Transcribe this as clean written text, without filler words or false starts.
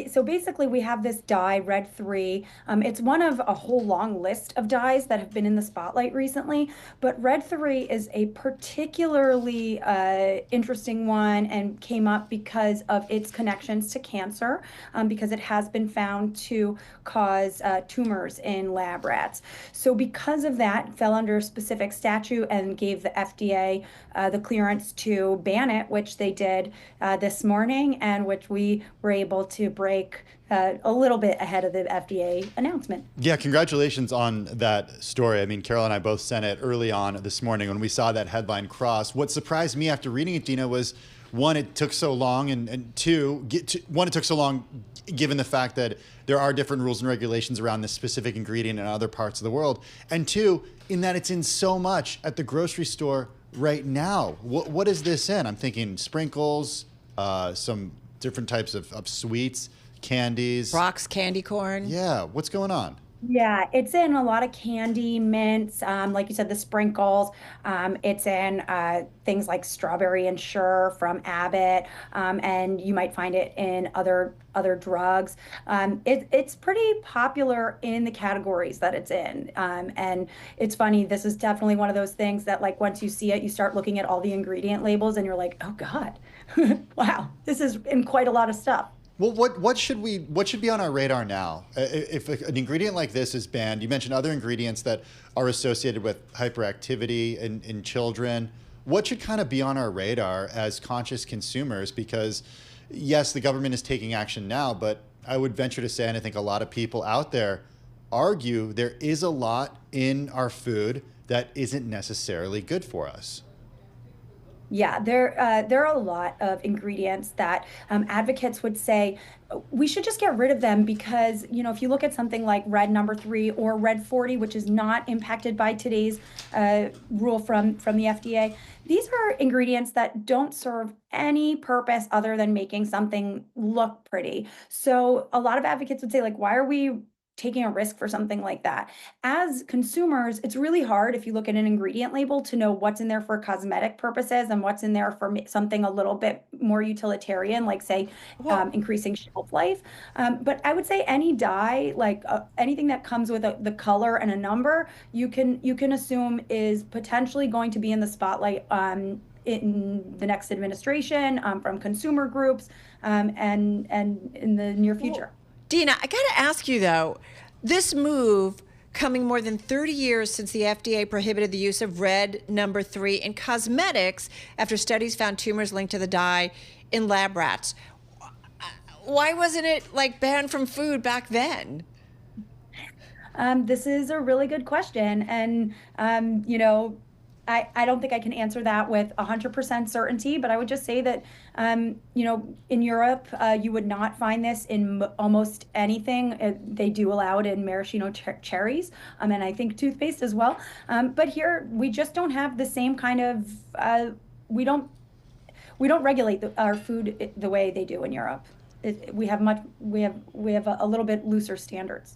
so basically we have this dye, Red 3. It's one of a whole long list of dyes that have been in the spotlight recently, but Red 3 is a particularly interesting one and came up because of its connections to cancer, because it has been found to cause tumors in lab rats. So because of that, it fell under a specific statute and gave the FDA the clearance to ban it, which they did this morning, and which we were able to break a little bit ahead of the FDA announcement. Yeah, congratulations on that story. I mean, Carol and I both sent it early on this morning when we saw that headline cross. What surprised me after reading it, Deena, was one, it took so long, and two, it took so long given the fact that there are different rules and regulations around this specific ingredient in other parts of the world, and two, in that it's in so much at the grocery store right now. What is this in? I'm thinking sprinkles, some different types of sweets, candies. Rocks, candy corn. Yeah, what's going on? Yeah, it's in a lot of candy, mints, like you said, the sprinkles. It's in things like Strawberry and Sure from Abbott, and you might find it in other drugs. It's pretty popular in the categories that it's in, and it's funny. This is definitely one of those things that, like, once you see it, you start looking at all the ingredient labels, and you're like, oh God, wow, this is in quite a lot of stuff. Well, what should be on our radar now? If an ingredient like this is banned, you mentioned other ingredients that are associated with hyperactivity in children. What should kind of be on our radar as conscious consumers? Because yes, the government is taking action now, but I would venture to say, and I think a lot of people out there argue, there is a lot in our food that isn't necessarily good for us. Yeah, there are a lot of ingredients that advocates would say we should just get rid of them because, if you look at something like red number 3 or red 40, which is not impacted by today's rule from the FDA, these are ingredients that don't serve any purpose other than making something look pretty. So a lot of advocates would say, like, why are we taking a risk for something like that? As consumers, it's really hard if you look at an ingredient label to know what's in there for cosmetic purposes and what's in there for something a little bit more utilitarian, like, say, increasing shelf life. But I would say any dye, like anything that comes with the color and a number, you can assume is potentially going to be in the spotlight in the next administration, from consumer groups, and in the near future. Deena, I got to ask you, though, this move coming more than 30 years since the FDA prohibited the use of red number 3 in cosmetics after studies found tumors linked to the dye in lab rats. Why wasn't it banned from food back then? This is a really good question. And, I don't think I can answer that with 100% certainty, but I would just say that, in Europe, you would not find this in almost anything. They do allow it in maraschino cherries, and I think toothpaste as well. But here, we just don't have the same kind of, we don't regulate our food the way they do in Europe. We have a little bit looser standards.